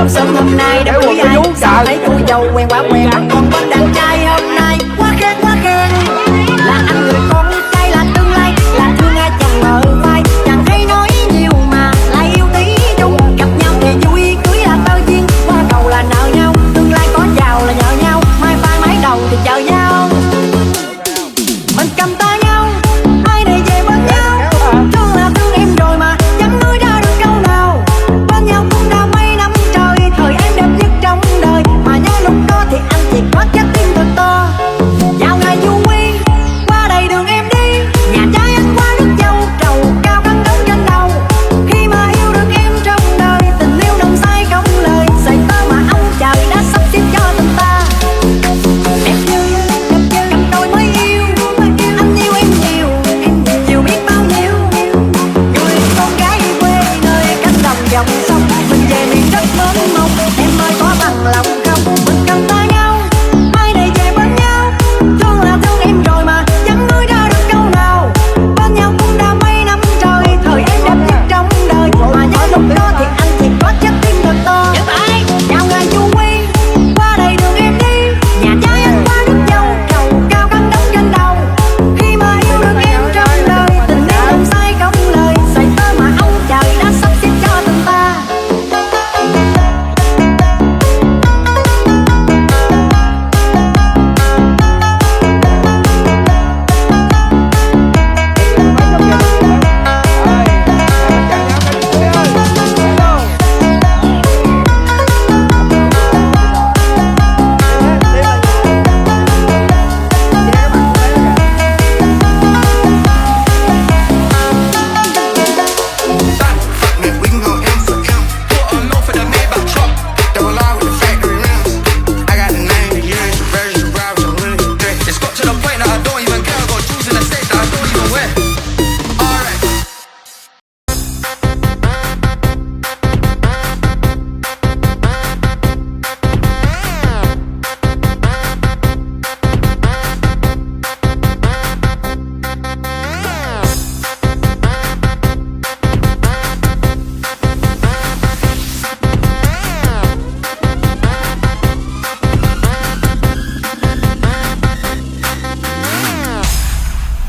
trong sớm hôm nay đã cưới ai sao thấy cô dâu quen quá quen còn bên đàn trai hôm nay quá khen là anh người con trai là tương lai là thương ai chẳng ngờ vai chẳng hay nói nhiều mà lại yêu tí chung gặp nhau thì vui cưới là tơ duyên qua cầu là nợ nhau tương lai có giàu là nhờ nhau mai phai mái đầu thì chờ nhau mình cầm tay nhau hai này về bên nhau thương là thương em rồi mà chẳng nói ra được câu nào bên nhau cũng đã mấy năm trời thời em đẹp nhất trong đời mà nhớ lúc đó thì anh chỉ có trái tim thật to chào ngày vui qua đầy đường em đi nhà trai anh qua nước châu trầu cao căng đống trên đầu khi mà yêu được em trong đời tình yêu nồng say không lời sợi tơ mà ông trời đã sắp xếp cho tình ta đẹp như cặp đôi mới yêu anh yêu em nhiều biết bao nhiêu người con gái quê nơi cánh đồng dòng sông mình về miền đất mênh mông em ơi có bằng lòng không mình cầm tay nhau mai này về bên nhau thương là thương em rồi mà chẳng nói ra được câu nào bên nhau cũng đã mấy năm trời thời em đẹp nhất trong đời mà nhớ lúc đó thì anh chỉ có trái tim thật to chào ngày vui qua đầy đường em đi nhà trai anh qua nước châu trầu cao căng đống trên đầu khi mà yêu được em trong đời tình yêu nồng say không lời sợi tơ mà ông trời đã sắp xếp cho tình ta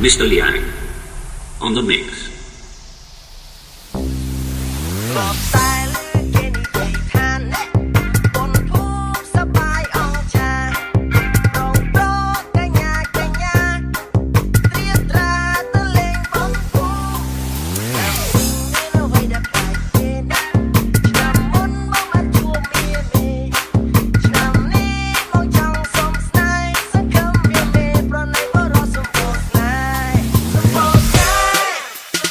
Mr. Liang on the mix. ច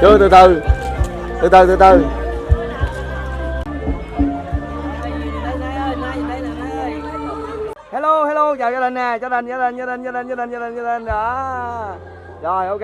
Chưa, từ từ từ từ từ từ. Hello hello, chào gia đình nè, gia đình đó. Rồi ok.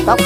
Tóc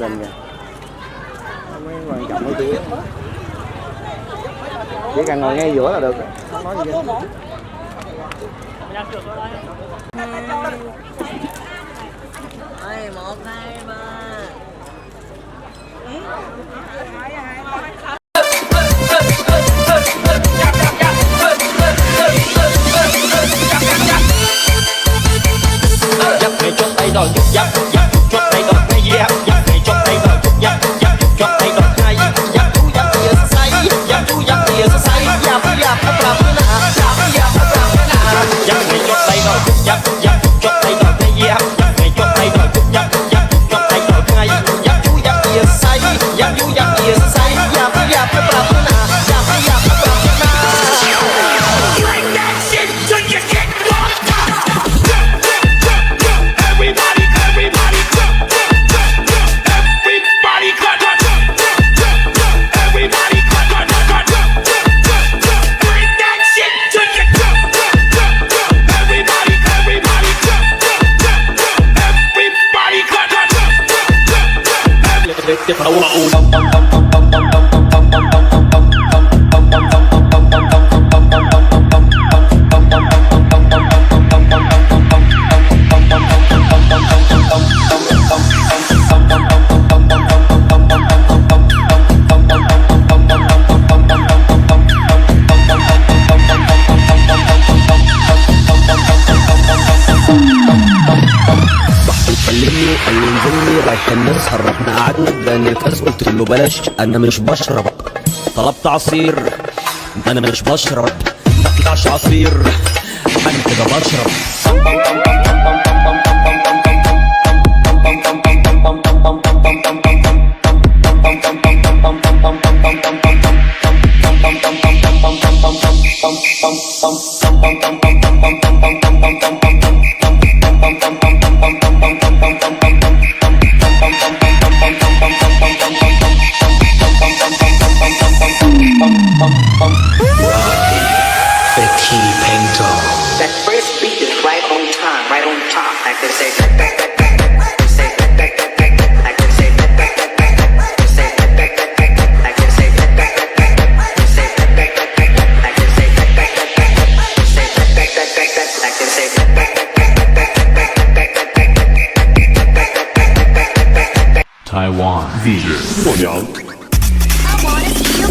đình kìa. Mới quan trọng cái chữ, chỉ cần ngồi ngay giữa là được, không nói gì hết. Ơi, 1, 2, 3. Dắt mày chốt tay rồi chốt dắt chốt tay rồi hay dắt dắt mày chốt tay rồi chốt dắt chốt tay rồi hay dắt chú dắt tia say dắt chú dắt tia say dắt nó làm thế nào dắt nó làm thế nào dắt mày chốt tay rồi chốt dắt chốt tay rồi hay dắt mày chốt tay rồi chốt dắt chốt tay rồi hay dắt chú dắt tia say dắt chú dắt tia say dắt nó làm thế nào dắt nó làm thế nào. Bring that shit to your kick off. Everybody, everybody, everybody, cut, everybody, cut, bring that shit to your everybody, everybody, اللي رايح الناس هربنا قعدنا اداني الكاس قلت له بلاش انا مش بشرب طلبت عصير انا مش بشرب ما طلعش عصير انا كده بشرب That first beat is right on time, right on top. Like they say, back, back, back, back. They say, back, back, back, back. Like they say, back, back, back, back. They say, back, back, back, back. Like they say, back, back, back, back. They say, back, back, back, back. Like they say, back, back, back, back. They say, back, back, back, back. Like they say, back, back, back, back, back, back, back, back. Taiwan Video 过娘。 I wanna see you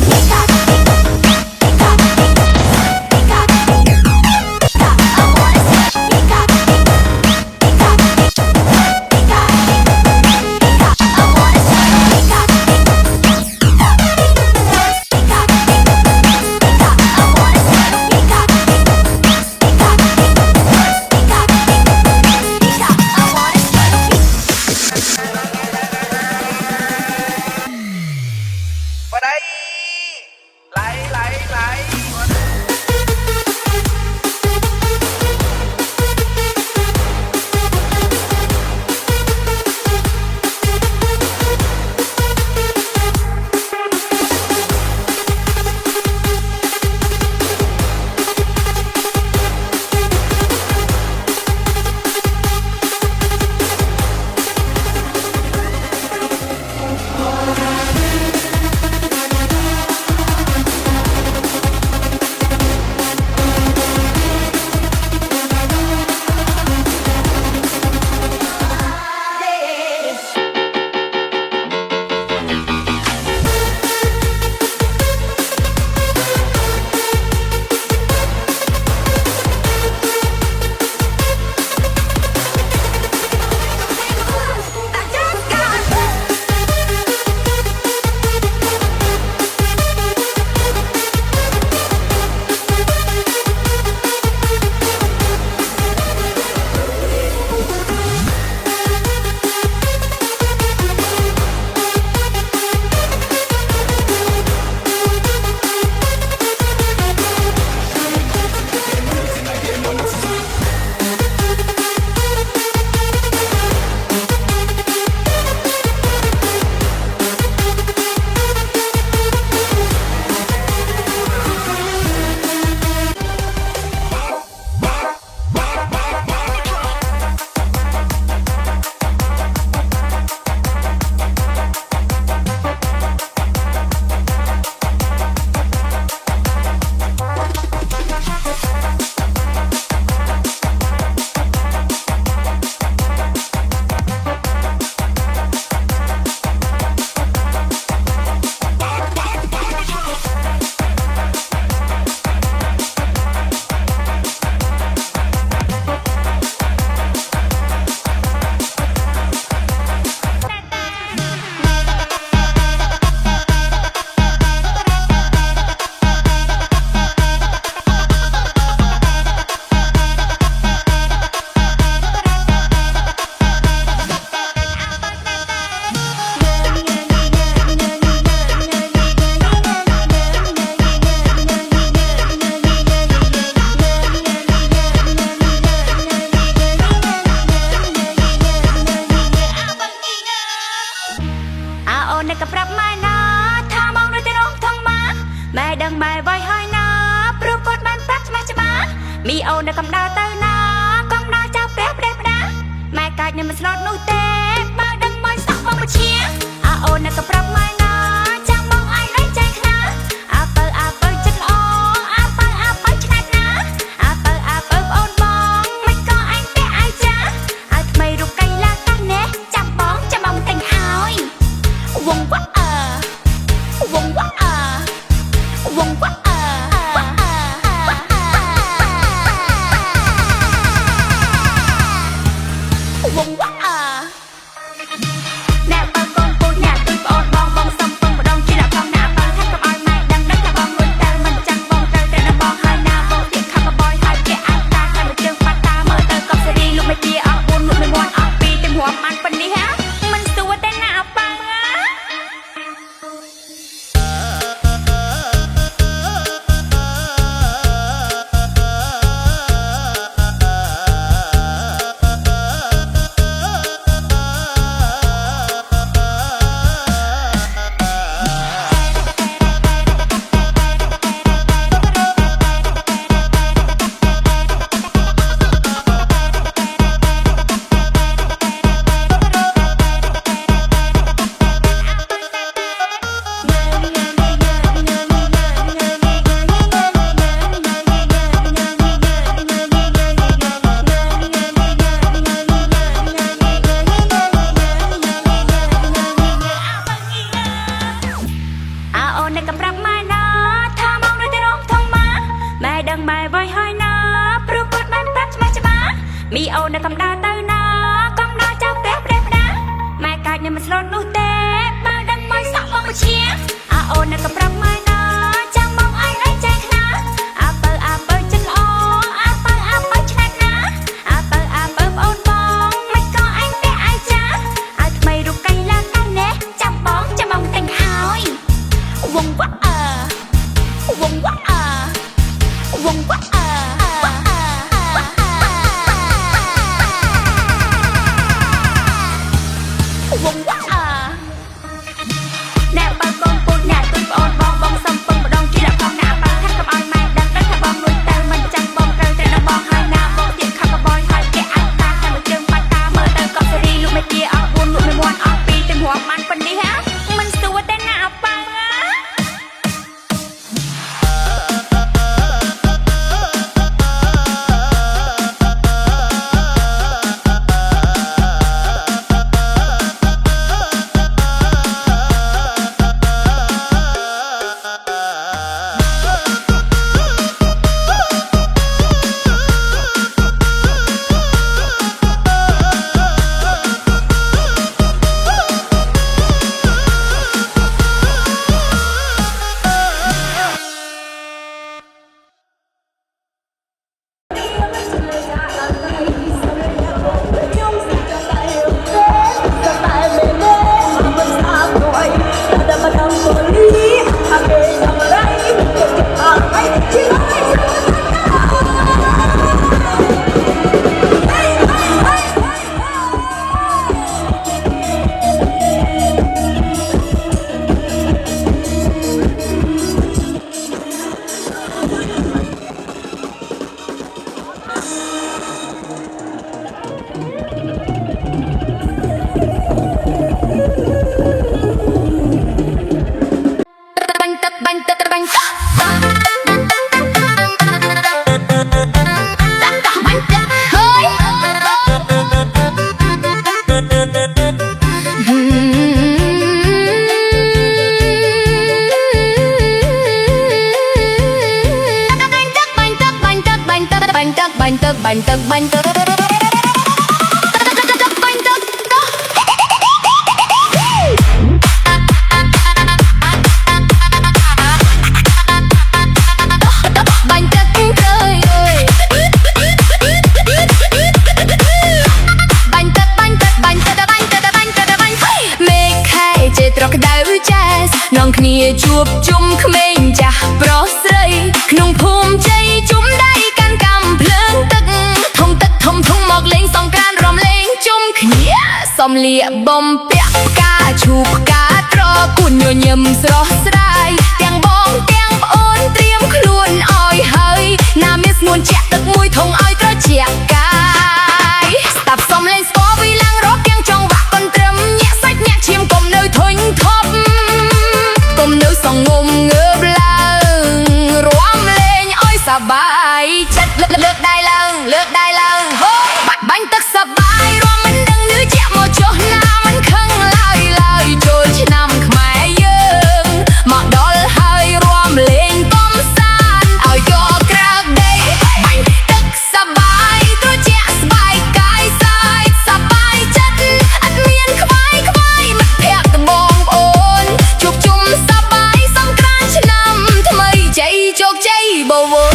មីអូននៅកំដៅទៅណាកំដៅចាប់ព្រះព្រះផ្ដាម៉ែកាច់នៅមិនស្លុតនោះទេបើដឹងមិនសក់បងមកឈៀអាអូននៅកំប្រាប់ម៉ែណាចាំបងអាយនៅใจខ្លាអាពៅចិត្តល្អអាពៅឆ្ងាច់ណាអាពៅប្អូនបងមិនក៏អញទេអាយចាឲ្យថ្មីរូបកៃឡាកាណែចាំបងទិញឲ្យវងវ៉ាវងវ៉ាវងវ៉ាវងវ៉ាអ្នកបើកូនពូអ្នកទុយប្អូនបងសំពងម្ដងជាអ្នកផងណាបើថាកុំឲ្យម៉ែដឹងថាបងលួចតែមិនចាំងបងត្រូវតែបងហើយណាបងទៀតខាប់បបយហើយជាអាតាតែមកជើងបាត់តាមើលទៅកប់សេរីលោកមេជាអស់4លោកមួយមាត់អស់2ទាំងរួមអានប៉ុណ្នេះហាមិនសួរតែណាប៉ាអូននៅកំប្រាប់ម៉ែណាថាមកនៅទីរងធំម៉ាម៉ែដឹងម៉ែវ៉ៃហើយណាព្រោះគាត់បានប្រាប់ច្បាស់មីអូននៅកំដៅទៅណាកំដៅចាប់ព្រះព្រះផ្ដាម៉ែកាច់នៅមិនស្លុតនោះទេបើដឹងមិនសក់បងមកឈៀអាអូននៅកំប្រាប់ម៉ែណាចាំបងអាយនៅใจខ្លាអាពៅចិត្តល្អអាពៅឆ្ងាច់ណាអាពៅប្អូនបងមិនក៏អញទេអាយចាឲ្យថ្មីរូបកៃឡាកាណែចាំបងទិញឲ្យវងវ៉ាវងវ៉ាវងវ៉ាវងវ៉ាអ្នកបើកូនពូអ្នកទុយប្អូនបងសំពងម្ដងជាអ្នកផងណាបើថាកុំឲ្យម៉ែដឹងថាបងលួចតែមិនចាំងបងត្រូវតែបងហើយណាបងទៀតខាប់បបយហើយជាអាតាតែមកជើងបាត់តាមើលទៅកប់សេរីលោកមេជាអស់4លោកមួយមាត់អស់2ទាំងរួមអានប៉ុណ្នេះហាមិនសួរតែណាប៉ាបាញ់ទឹកបាញ់ទឹកបាញ់ទឹកបាញ់ទឹកទៅបាញ់ទឹកបាញ់ទឹកបាញ់ទឹកបាញ់ទឹកបាញ់ទឹកបាញ់មេឃខែជាត្រកដៅចាសនាំគ្នាជួបជុំក្មេងចាស់ប្រុសស្រីក្នុងភូមិជ័យជុំដៃកាន់កំភ្លើងទឹកធំមកលេងសង្ក្រាន្តរំលែងជុំគ្នាសំលៀកបំពាក់ផ្កាឈូកផ្កាត្រគូនញញឹមស្រស់ស្រាយទាំងបងទាំងប្អូនត្រៀមខ្លួនឲ្យហើយណាមានស្ងួនជាក់ទឹកមួយ ធុងឲ្យត្រជាក់កាយស្ដាប់សំឡេងស្គរពីឡើងរកទាំងចង់វាក់កុនត្រឹមញាក់សាច់ញាក់ឈាមកុំនៅធុញធប់កុំនៅសងងំងើបឡើងរាំលេងឲ្យសប្បាយចិត្តលើកដៃឡើងលើកដៃឡើងហូបាញ់ទឹកសប្បាយរាំមិនដឹងនឿជាក់មកចុះណាមិនខឹងឡើយចូលឆ្នាំខ្មែរយើងមកដល់ហើយរាំលេងកំសាន្តឲ្យកក្រៅដីបាញ់ទឹកសប្បាយត្រជាក់ស្បែកកាយសាយសប្បាយចិត្តអត់មានខ្វាយខ្វាយមិត្តភក្តិបងប្អូនជួបជុំសប្បាយសង្ក្រាន្តឆ្នាំថ្មីជ័យជោគជ័យបវរ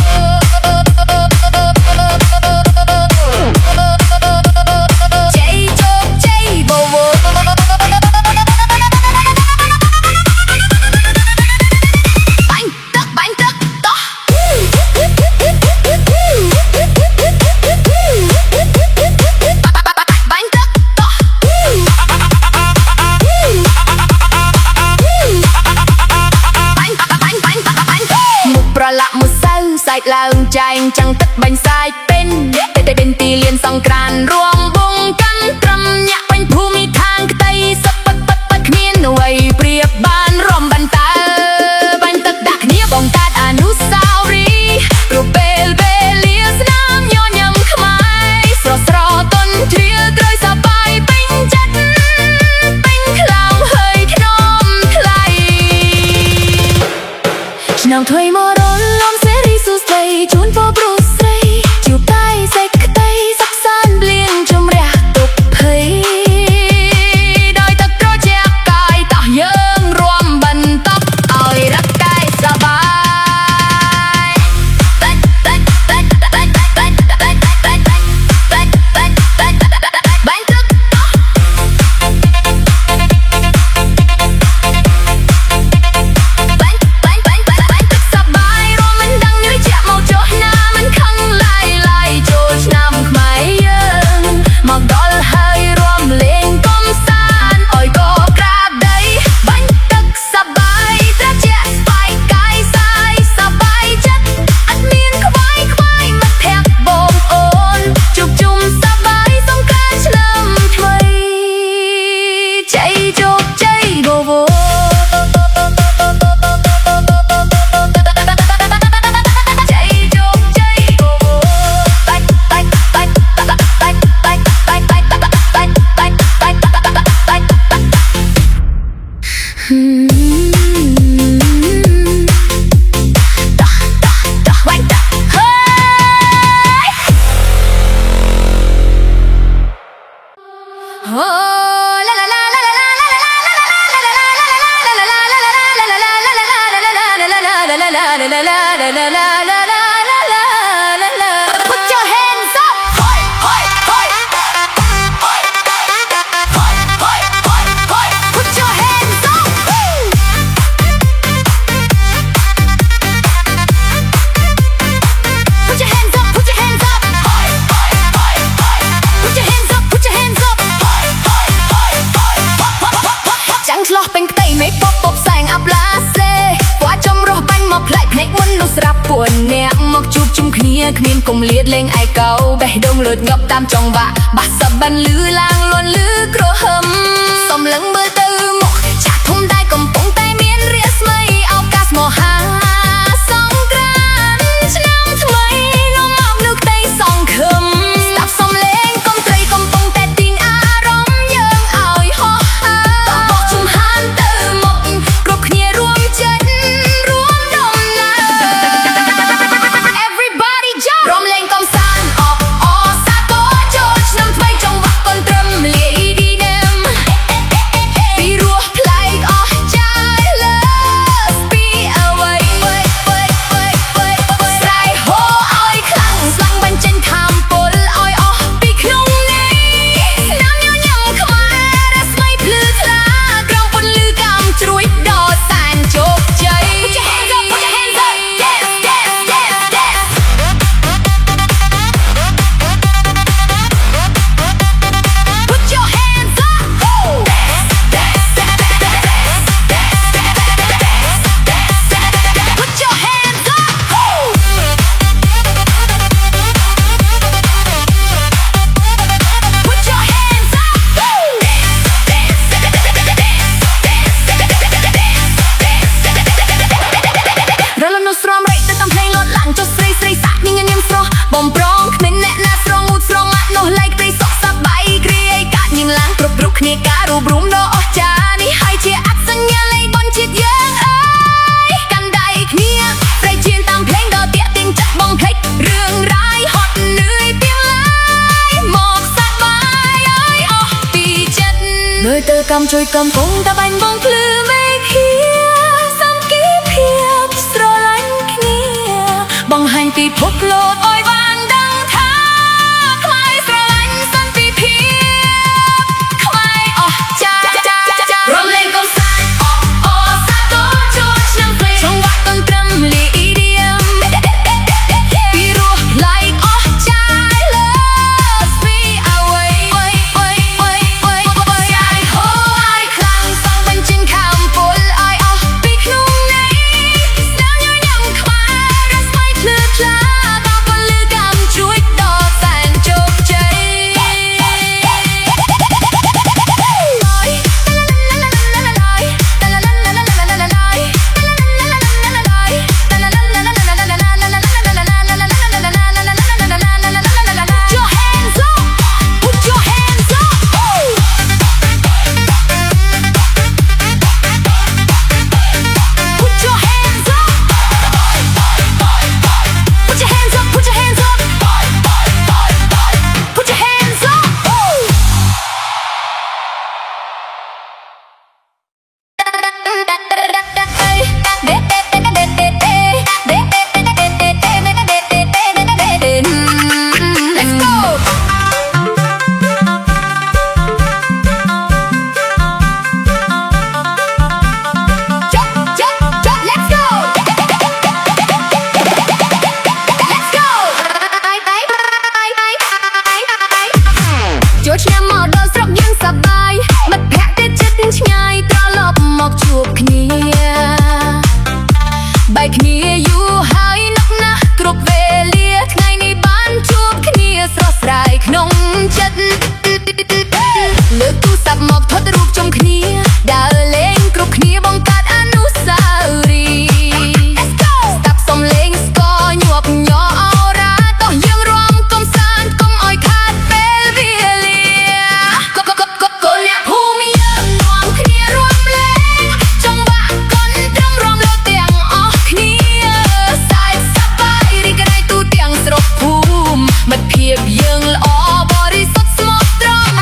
ជ័យជោគជ័យបវរបាញ់ទឹកតោះបាញ់ទឹកតោះមុខប្រឡាក់មួយសៅសាច់ឡើងចែងចាំងទឹកបាញ់សាយពេលទីលៀនសង្ក្រាន្តរួមវងកាន់ត្រឹមញាក់ពេញភូមិឋានក្តីសឹកប៉ិតគ្មានអ្វីប្រៀបបានរំបានតើបាញ់ទឹកដាក់គ្នាបងតាតអនុស្សាវរីយ៍ព្រោះពេលវេលាស្នាមញញឹមខ្មែរស្រស់តន់ទ្រាលត្រូវសប្បាយពេញចិត្តពេញខ្លាំងហើយធ្នមថ្លៃឆ្នាំថ្មីមករលំសេរីសួស្តីជូនពរព្រោះស្រីជួបតែសេចក្តីសុខសាន្តលៀងជំរះទុក្ខភ័យដោយទឹកត្រជាក់កាយតោះយើងរួមបន្តឲ្យរកកាយសប្បាយបាញ់ទឹកសប្បាយរួមមិនដឹងនឿជាក់មកចុះណាមិនខឹងឡើយចូលឆ្នាំខ្មែរយើងមកដល់ហើយរួមលេងកំសាន្តឲ្យកក្រាបដីបាញ់ទឹកសប្បាយត្រជាក់ស្បែកកាយសាយសប្បាយចិត្តអត់មានខ្វាយខ្វាយមិត្តភក្តិបងប្អូនជួបជុំសប្បាយសង្ក្រាន្តឆ្នាំថ្មីជ័យជោគជ័យបវរជ័យជោគជ័យបវរបាញ់Put your hands up. Put your hands up. Put your hands up. Put your hands up. Put your hands up. Put your hands up. ចាំងឆ្លោះពេញក្តីមេពពផ្សែងអាប់ឡាសេពណ៌ចំរោះបាញ់មកផ្លែកភ្នែកមនុស្សស្រាប់ពួកអ្នកមកជួបជុំគ្នាគ្មានគម្លាតលេងឯកោបេះដូងលូតងាប់តាមចង្វាក់បាសសបិនលឺឡើងលន់លឺគ្រហឹមសំឡឹងមើលទៅមុខឆាក់ធំតែកំពុងតែមានរាស្មីឱកាសមហាសង្គ្រាន្តឆ្នាំថ្មីនាំមកនូវក្តីសង្ឃឹមស្ដាប់សំឡេងកំត្រីកំពុងតែទាញអារម្មណ៍យើងឲ្យហោះហើរតបោះជំហានទៅមុខគ្រប់គ្នារួមចិត្តរួមដំណើរ Everybody jump រំលេងកំសាន្តអសាទរចូលឆ្នាំថ្មីចង្វាក់កុនត្រឹមលាយឌីណាមពីរោះប្លែកអស្ចារ្យ ទៅកំជួយកំពុងតែបាញ់បងភ្លឺមេឃាសំគីភាពស្រឡាញ់គ្នាបង្ហាញពីភពលោកឲ្យបានដឹងថាខ្មែរស្រឡាញ់សន្តិភាពខ្មែរអស់ចារំលែងកំសាន្តអូសាទរចូលឆ្នាំភ្លេងចង្វាក់តន្ត្រឹមលីឌីមពីរោះ like អស់ចា Loves me away សាយហូឲ្យខ្លាំងសងបញ្ចេញខាំពុលឲ្យអស់ពីក្នុងនេះស្នាមញញឹមខ្មែររស្មីភ្លឺថ្លាដល់ពលឺកម្មជួយដល់សែនជោគជ័យចូលឆ្នាំមកដល់ស្រុកយើងសប្បាយមិត្តភក្តិទៅចិត្តឆ្ងាយត្រឡប់មកជួបគ្នាបែកគ្នាយូរហើយនឹកណាស់គ្រប់វេលាថ្ងៃនេះបានជួបគ្នាស្រស់ស្រាយក្នុងចិត្តលើកទូរស័ព្ទមកថតរូបជុំគ្នាដើរលេងគ្រប់គ្នាបង្កើតអនុស្សាវរីយ៍ស្ដាប់សំឡេងស្គរញាប់ញ័រអរ៉ាតោះយើងរាំកំសាន្តកុំឲ្យខាតពេលវេលាកូនអ្នកភូមិយើងនាំគ្នារួមលេងចង្វាក់កូនត្រឹមរំលោទាំងអស់គ្នាសែនសប្បាយរីករាយទូទាំងស្រុកភូមិមិត្តភាពយើងល្អបរិសុទ្ធស្មោះត្រង់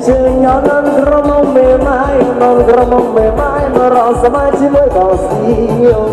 Chừng nhỏ non grom ông mềm mại non grom ông mềm mại mà rõ sao mai chỉ mới có siêu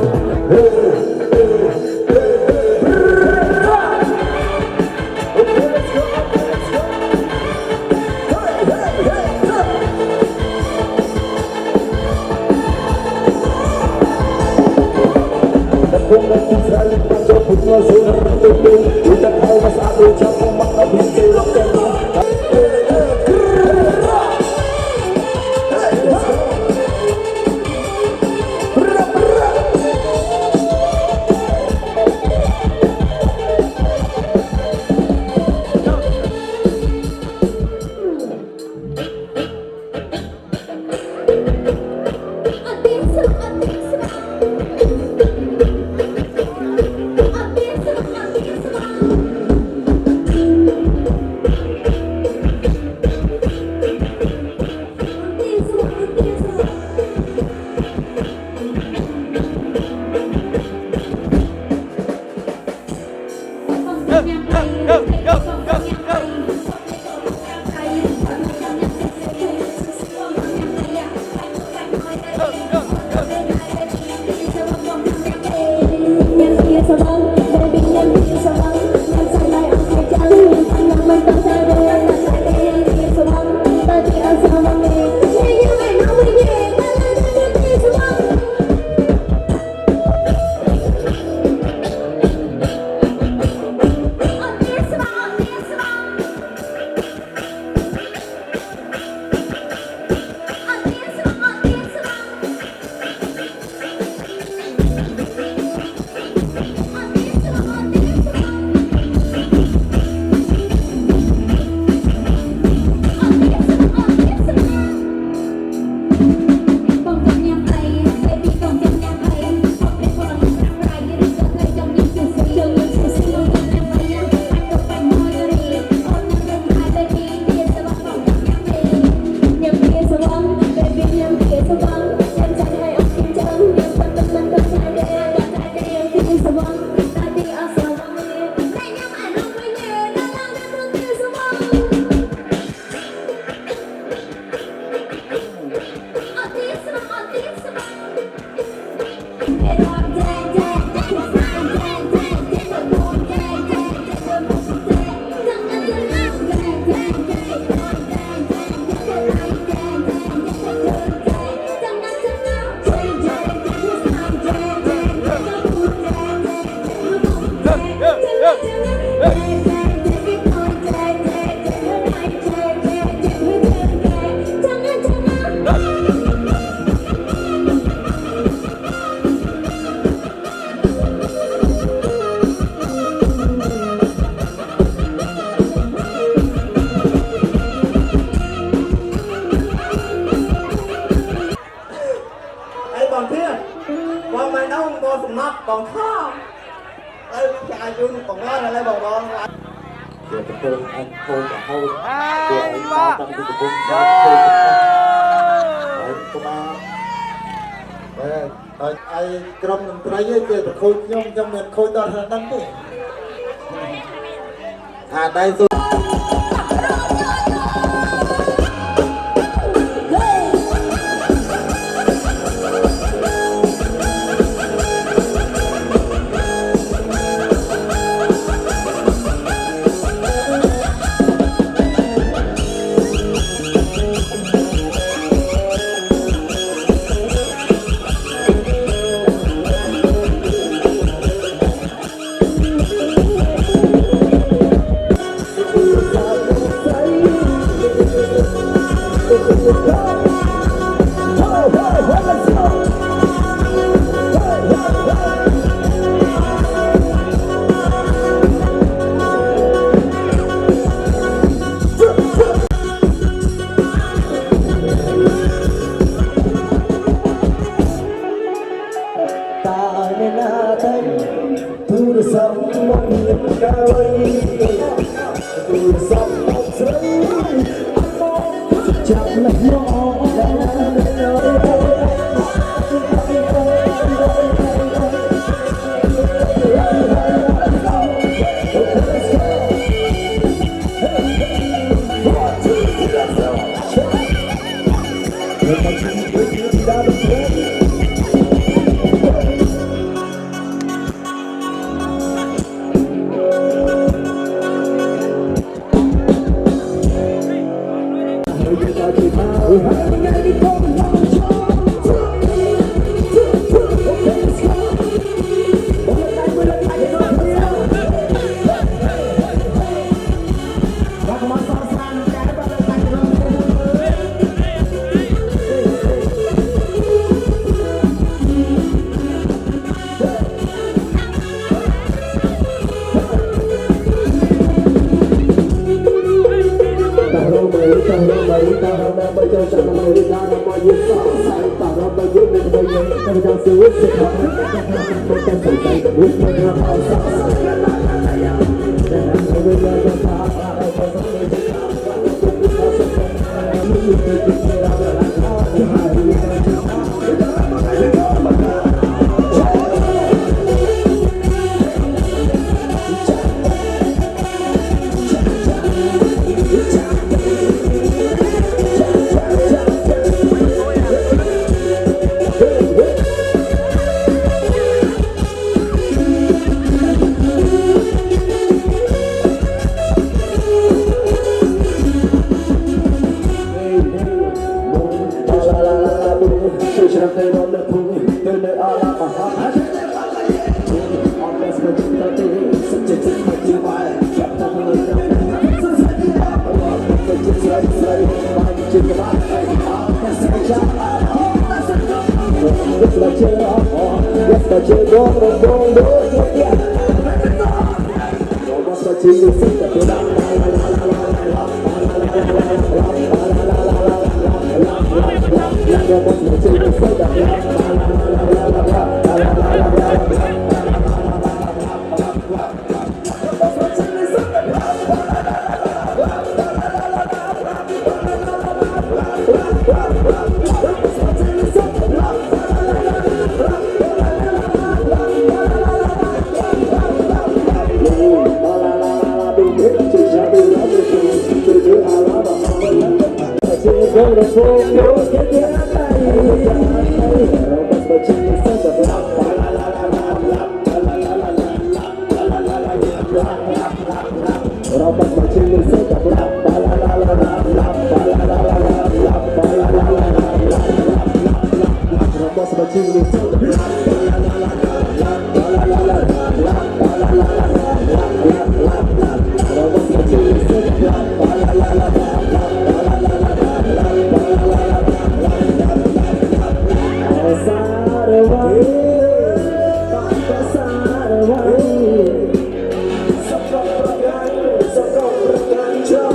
ធ្វើអញហូបហូបព្រោះអញតាមតាំងពីកំពុងដល់ធ្វើហើយកុំអាឯក្រុមតន្ត្រីឯងគេប្រខូចខ្ញុំចឹងមិនខូចដល់ថ្នាក់ហ្នឹងទេអាដៃសុ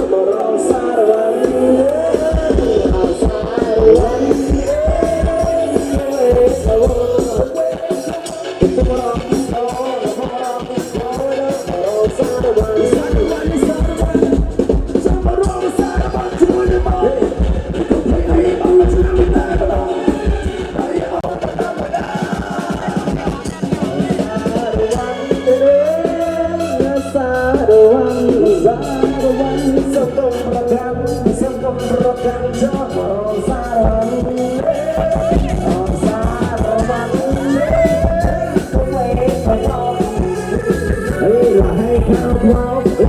Come on. กันเจ้าสารวันสารวันก็ไม่พอเฮ้ยให้ข้าวเรา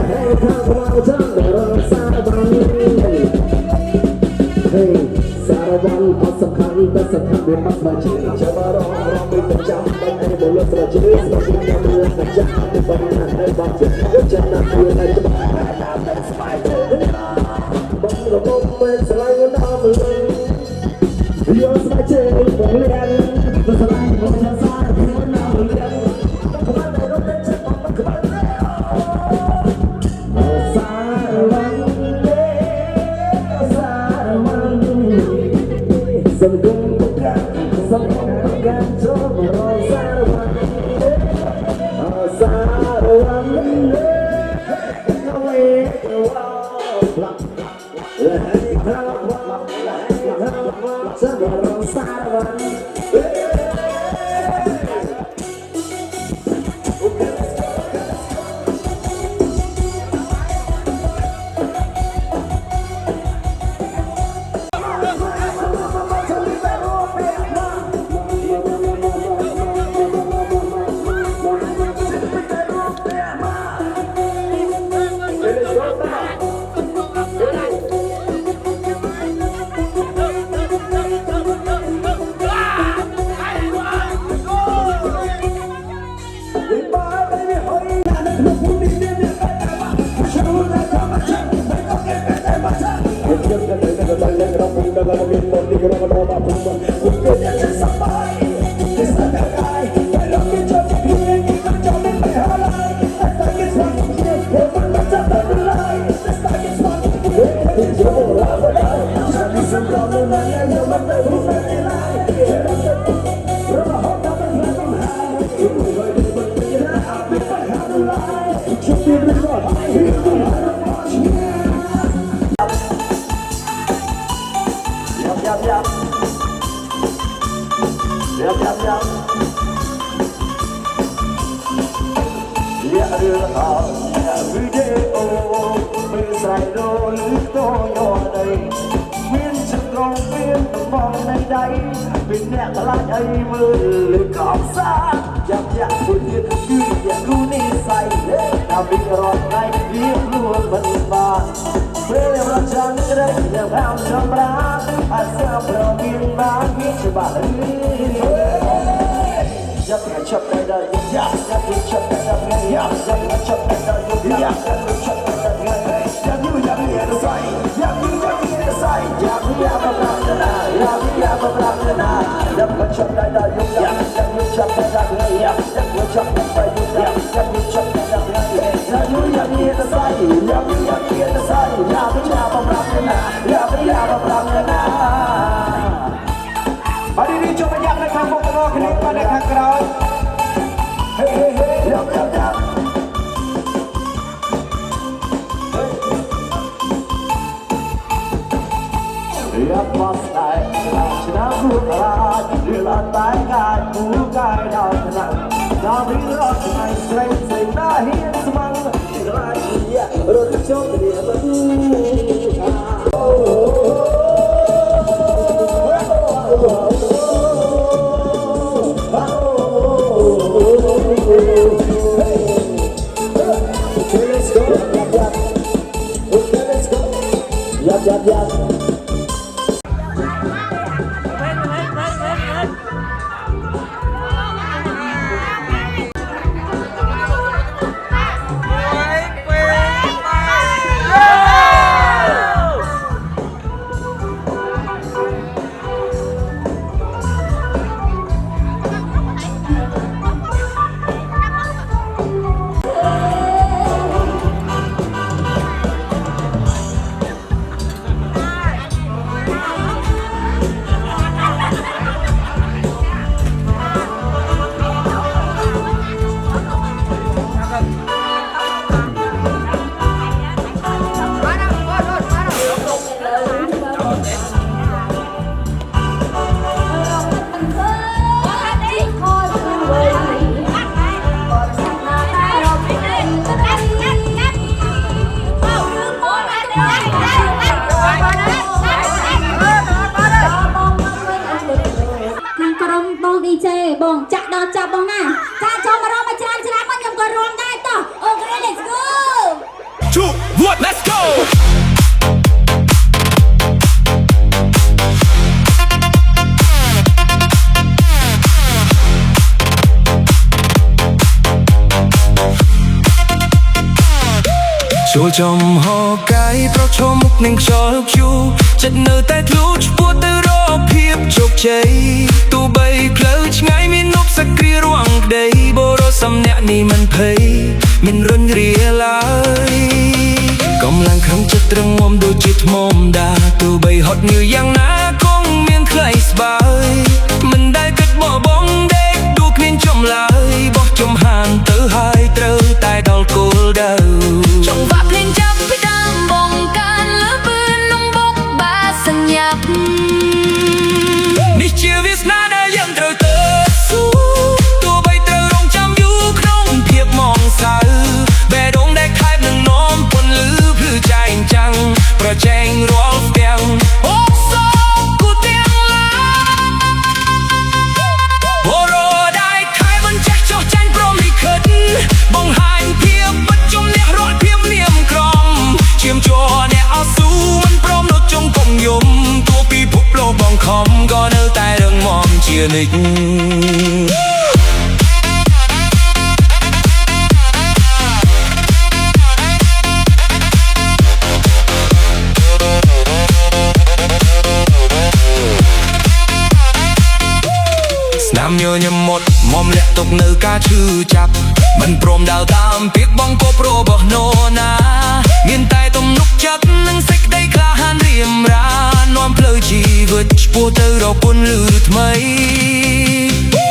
ให้ข้าวเราจังเราสารวันเฮ้ยสารวันเอาสำคัญแต่สำคัญเดี๋ยวปักมาจีจะมารอไม่ประจำไม่ให้บอกเลิกสละจีสละจีจะมาเลิกนะจ๊ะไม่บอกนะให้บอกจะก็จะนับเพื่ออะไรจะบอกนะเป็นสบายเลยบอกเราบอกไม่สลายเงินเอาเลยยอมสบายใจบอกเรียนไม่สลายบอกจะสายเงินเอาเรียนขบวนในรถเล่นจะบอกมันขบวนแล้วสารวันสารวันสังคมต้องการสังคมต้องการจบรอสารวันสารวันเอาไว้เอาไว้ให้ข้าวว่าให้ข้าวว่าจะรอสารวันเป็นแนวตลาดไอ้มือเลยกอบซาอยากพูดยืดยืดอยากรู้นิสัยถ้าวิ่งรอดไงเรียกล้วนมันมาเพื่อเราจะนึกได้อย่างเราจำรักอาเซียนเราบินมาวิจบาลอยากให้ชับได้ได้อยากให้ชับได้ได้อยากให้ชับได้ได้อยากให้ชับได้ได้อยากอยู่อยากมีอะไรใส่อยากอยู่อยากมีอะไรใส่อยากมีอะไรบ้างนะอยากมีอะไรบ้างนะอยากให้ชับได้ได้อยากให้ชับได้ได้อยากให้ชับได้ได้อยากให้ชับได้ได้อยากอยู่อยากมีอะไรใส่อยากอยู่อยากมีอะไรใส่อยากมีอะไรบ้างนะอยากมีอะไรบ้างนะมาดีๆจบไปยังนะครับพวกเราคลิปมาในทางเราเฮ้ยเฮ้ยเฮ้ยยับยับยับยับมาสไตล์ชนะผู้ตลาดเรือตายกายผู้กายดาวขนาดดาวพิรอดในเส้นเส้นหน้าเฮียนสมังที่ไรเหี้ยรถโชคดีมันยับ ចូលចំហកាយប្រឈមមុខនឹងខ្យល់ព្យុះចិត្តនៅតែធ្លុះឆ្ពោះទៅរកភាពជោគជ័យទោះបីផ្លូវឆ្ងាយមាននប់សក្រារួងក្តីបរោសំណាក់នេះមិនភ័យមិនរុញរាឡើយកម្លាំងក្នុងចិត្តត្រឹងមុំដូចជាថ្មដាទោះបីហត់នឿយយ៉ាងណាគង់មានថ្លៃស្បើយមិនដែលគិតបោះបង់ដេកដួលគ្មានចំឡើយបោះចំហានទៅហើយត្រូវតែដល់គោលដៅចង្វាក់ភ្លេងចាប់ពីដើមបងកានលើពឿនលំបុកបាសញ្ញាប់នេះជាវាសនាដែលយើងត្រូវទៅស៊ូទោះបីត្រូវរងចាំយូរក្នុងភាពមងសៅបេះដូងដែលខែបនឹងនោមពន្លឺភ្លឺចែងចាំងប្រជែងរាល់ទាំងអូសោគូទាំងឡាបរោได้ខែមិនចេះចោះចាញ់ព្រមលិខិតបង្ហាញភាពបិទជំនះរត់ភាពនាមក្រមឈាមជ័រអ្នកអស៊ូមិនព្រមនៅចុងកងយំទោះពីភពលោកបងខំក៏នៅតែរឹងមាំជានិច្ចស្នាមញញឹមមុតមុំលាក់ទុកនៅការឈឺចាប់មិនព្រមដើរតាមពីកបងក៏ប្ររបស់នោណាមានតែទំនុកចិត្តនិងសេចក្តីក្លាហានរៀមរានាំផ្លូវជីវិតឆ្ពោះទៅរកពន្លឺថ្មី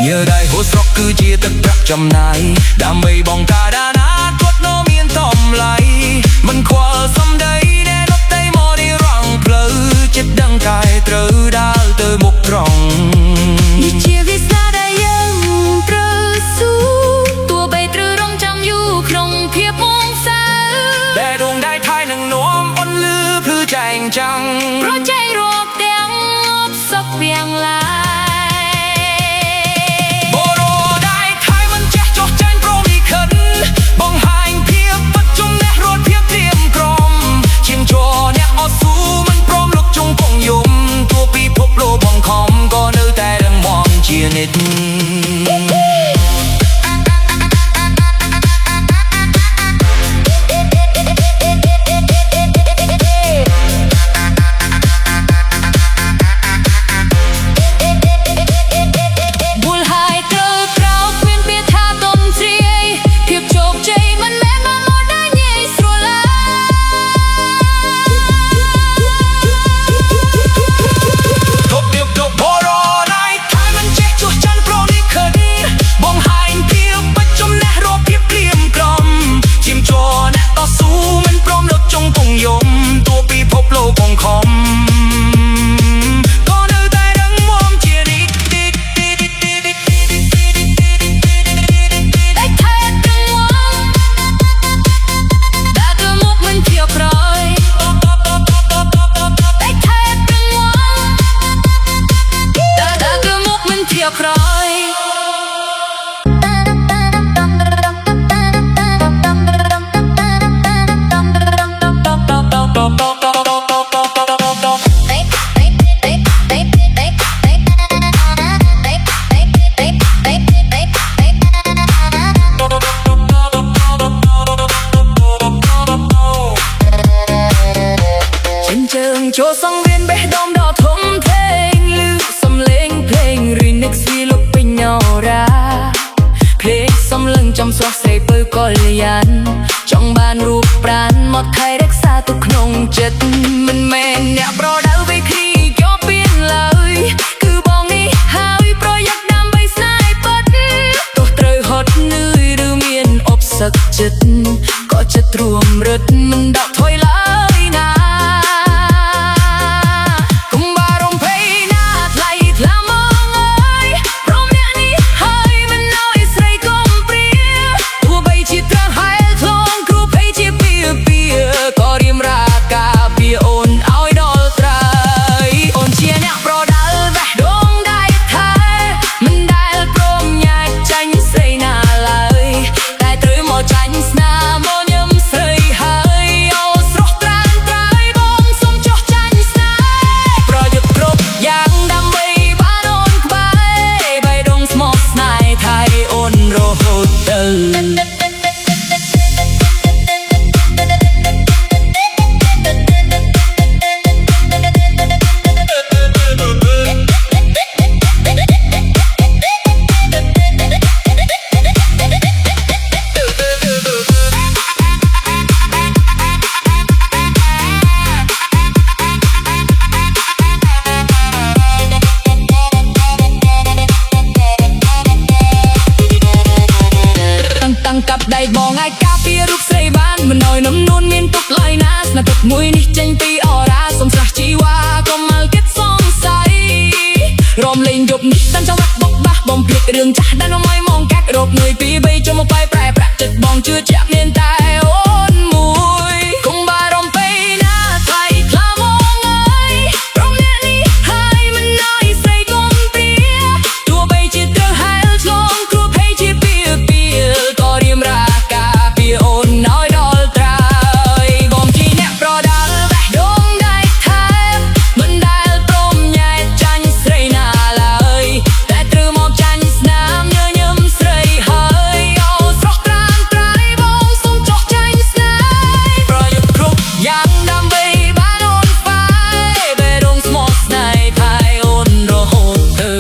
ញើដៃហូរស្រក់គឺជាទឹកប្រាក់ចំណាយដើម្បីបងការដាណាគាត់នៅមានតម្លៃមិនខ្វល់សំដីដែលដតីមកនេះរងផ្លូវចិត្តដឹងកាយត្រូវដើរទៅមុខត្រង់នេះជាវាសនាដែលយើងត្រូវស៊ូទោះបីត្រូវរងចាំយូរក្នុងភាពមងសៅតែដួងដៃថៃនឹងនោមអន់លឺភ្លឺចែងចាំងប្រជែងរកទាំងសុខវាងឡាយបរោได้ថៃមិនចេះចោះចាញ់ព្រមលិខិតបង្ហាញភាពបិទជំនះរត់ភាពត្រៀមក្រមឈាមជ័រអ្នកអស៊ូមិនព្រមលុកជុងកងយំទោះពីភពលោកបងខំក៏នៅតែរឹងមាំជានិច្ចចូលសង្វៀនបេះដូងដ៏ធំធេងឮសំឡេងភ្លេង Remix វាលុបពេញអរ៉ាភ្លេងសំឡឹងចំស្រស់សេពើកលយានចង់បានរូបប្រានមកថែរក្សាទុកក្នុងចិត្តមិនមែនអ្នកប្រដៅវេគ្រីយកពៀនឡើយគឺបងនេះហើយប្រយ័ត្នដើម្បីស្នេហ៍ពិតទោះត្រូវហត់នឿយឬមានអបសឹកចិត្តក៏ចិត្តរួមរត់មិនដកថយឡើយណាក៏រៀមរាការពារអូនឲ្យដល់ត្រា រឿងចាស់ដែលនំឲ្យមកកាក់រកនួយពី3ចូលមកបែបប្រែប្រាក់ចិត្តបងជឿជាក់មានតែអូនមួយកុំបារម្ភពេកណាថ្លៃថ្លាមកអើយព្រមអ្នកនេះហើយមិនណយស្រីកុំព្រាទោះបីជាត្រូវហែលឆ្លងគ្រោះភ័យជាពីក៏រៀមរាកាពីអូនឲ្យដល់ត្រើយកុំជីអ្នកប្រដាល់បេះដូងដៃថែមមិនដែលព្រមញ៉ែចាញ់ស្រីណាឡើយតែត្រូវមកចាញ់ស្នាមញញឹមស្រីហើយអូស្រស់ត្រានត្រៃបងសុំចុះចាញ់ស្នេហ៍ប្រយុទ្ធគ្រប់យ៉ាងដើម្បីបានអូនហ្វាយបេះដូងស្មោះស្នេហ៍ថៃអូនរហូតទៅ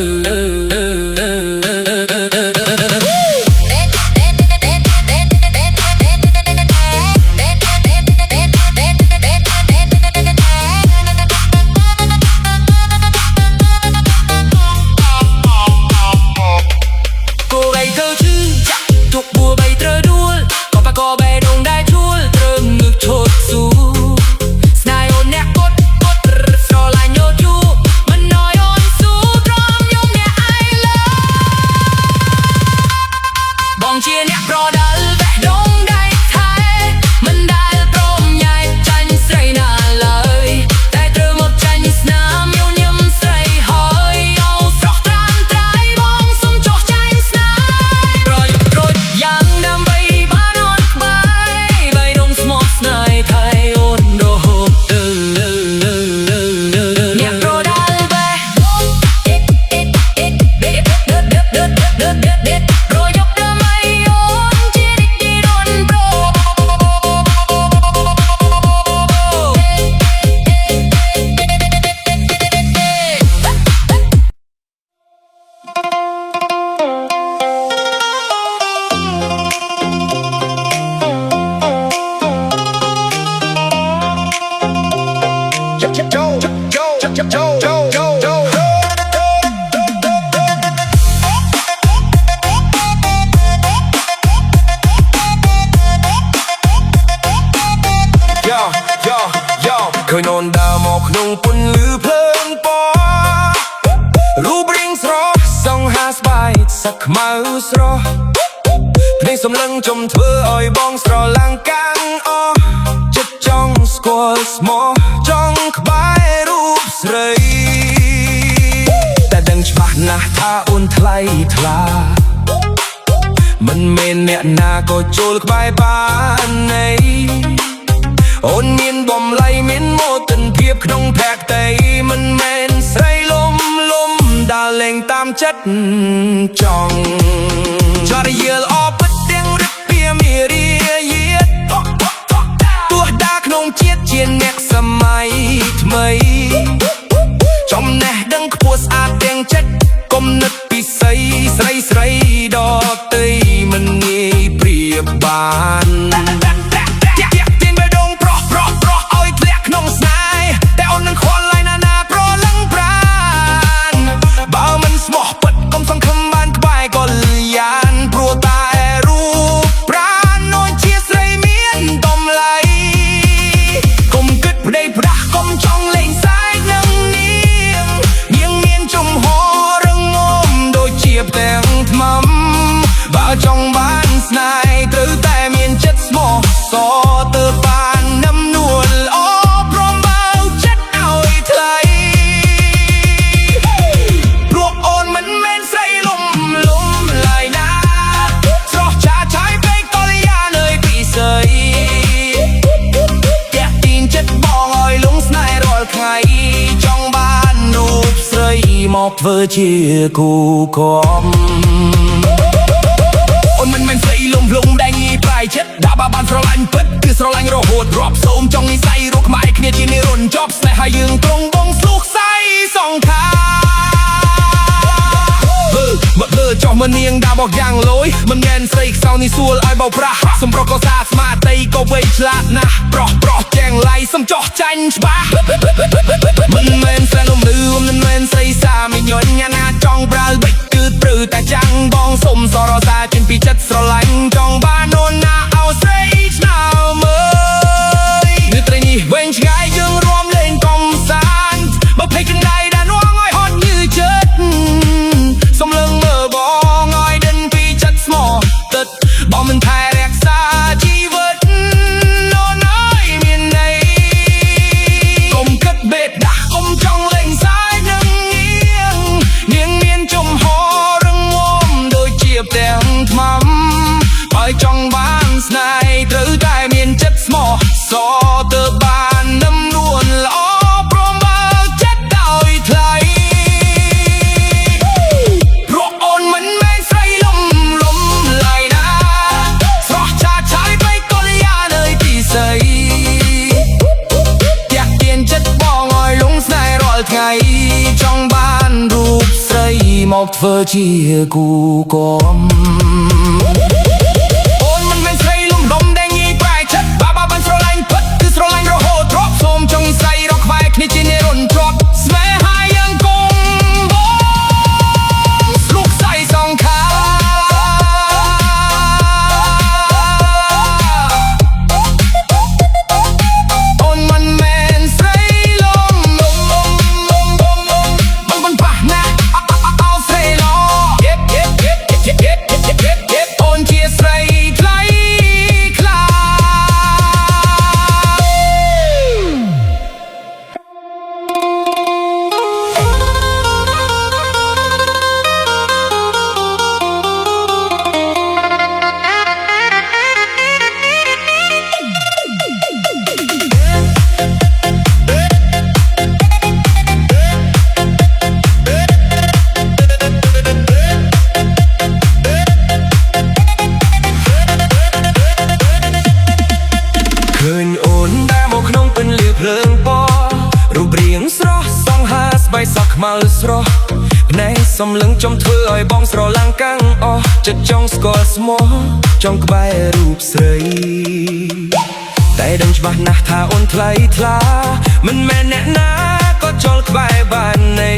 គួរបីទៅជឿចាក់ទុកបួបីត្រូវដួលក៏បកបេះដូងដែរជួលត្រឹមងឹកឈត់ស៊ូស្នេហ៍អូនអ្នកកត់ស្រឡាញ់យោជូមិនណយអូនស៊ូទ្រាំយំអ្នកឯលើបងជាអ្នកប្រដាល់បេះដូងដៃថែមិនដែលព្រមញ៉ែចាញ់ស្រីណាឡើយតែត្រូវមកចាញ់ស្នាមញញឹមស្រីហើយអូស្រស់ត្រានត្រៃបងសុំចុះចាញ់ស្នេហ៍ប្រយុទ្ធគ្រប់យ៉ាងដើម្បីបានអូនក្បែរបេះដូងស្មោះស្នេហ៍ថៃអូនរហូតទៅអ្នកប្រដាល់បេះដូងប្រយុទ្ធដើម្បីអូនជារីករាយរុនប្រឃើញអូនដើរមកក្នុងពន្លឺភ្លើងពណ៌រូបរាងស្រស់សង្ហាស្បែកសក្ខ្មៅស្រស់ភ្នែកសំឡឹងជុំធ្វើឲ្យបងស្រឡាំងកាំងអស់ចិត្តចង់ស្គាល់ស្មោះចង់ក្បែររូបស្រីតែដឹងច្បាស់ណាស់ថាអូនថ្លៃថ្លាមិនមែនអ្នកណាក៏ចូលក្បែរបានណីអូនមានបំលៃមានមោទនភាពក្នុងភក្តីមិនមែនស្រីលំដើរលេងតាមចិត្តចង់ចរិយាល្អពិតទាំងរិទ្ធពាមារាយាទទោះដាក្នុងជាតិជាអ្នកសម័យថ្មីចំណេះដឹងខ្ពស់ស្អាតទាំងចិត្តគំនិតពិសីស្រីដទៃមិនងាយប្រៀបបានចង់បានស្នេហ៍ត្រូវតែមានចិត្តស្មោះសរទើបបាននំនួលល្អព្រមបើចិត្តឲ្យថ្លៃព្រោះអូនមិនមែនស្រីលំឡើយណាស្រស់ឆាឆាយពេកកល្យានើយពិសីតាក់ទាញចិត្តបងឲ្យលងស្នេហ៍រាល់ថ្ងៃចង់បានរូបស្រីមកធ្វើជាគូគំមិនមែនស្រីលំដែលងាយប្រៃចិត្តដាក់បានស្រឡាញ់ពិតគឺស្រឡាញ់រហូតរាប់សូមចង់និស័យរកខ្មែរគ្នាជានិរន្តរ៍ចប់ស្នេហាយើងត្រង់បងស្លុះខ្សែសងខាមកលើចុះមកនាងដាបោកយ៉ាងលយមិនមែនស្រីខ្សោនេះសួលឲ្យបោប្រាស់សម្ប្រកក៏សាស្មាតៃក៏វៃឆ្លាតណាស់ប្រុសចែងឡៃសំចោះចាញ់ច្បាស់មិនមែនស្រីលំមិនមែនស្រីសាមីញញ៉ាណាចង់ប្រើបិចគឺព្រឺតែចាំងបងសុំសរសាចេញពីចិត្តស្រឡាញ់ចង់បានអូនណាអោស្រីឆ្នើមអើយនៅត្រីនេះវែងឆ្ងាយយើងរួមលេងកំសាន្តបើភ័យកណ្ដៃដែលនាំឲ្យហត់ញើចិត្តសំឡឹងមើលបង មកធ្វើជាគូកមអូនមិនមែនស្រីលំដុំដែលងាយប្រែចិត្តបាបានស្រឡាញ់ពិតគឺស្រឡាញ់រហូតទ្រពសូមចង់ស្រីរកក្បែរគ្នាជានិរន្តរ៍ទ្រពស្នេហាយើងគង់បងស្លុកស្អីសងខាខ្មៅស្រស់ភ្នែកសំលឹងចំធ្វើឲ្យបងស្រឡាំងកាំងអស់ចិត្តចង់ស្គាល់ស្មោះចង់ក្បែររូបស្រីតែដឹងច្បាស់ណាស់ថាអូនថ្លៃថ្លាមិនមែនអ្នកណាក៏ចោលក្បែរបានណី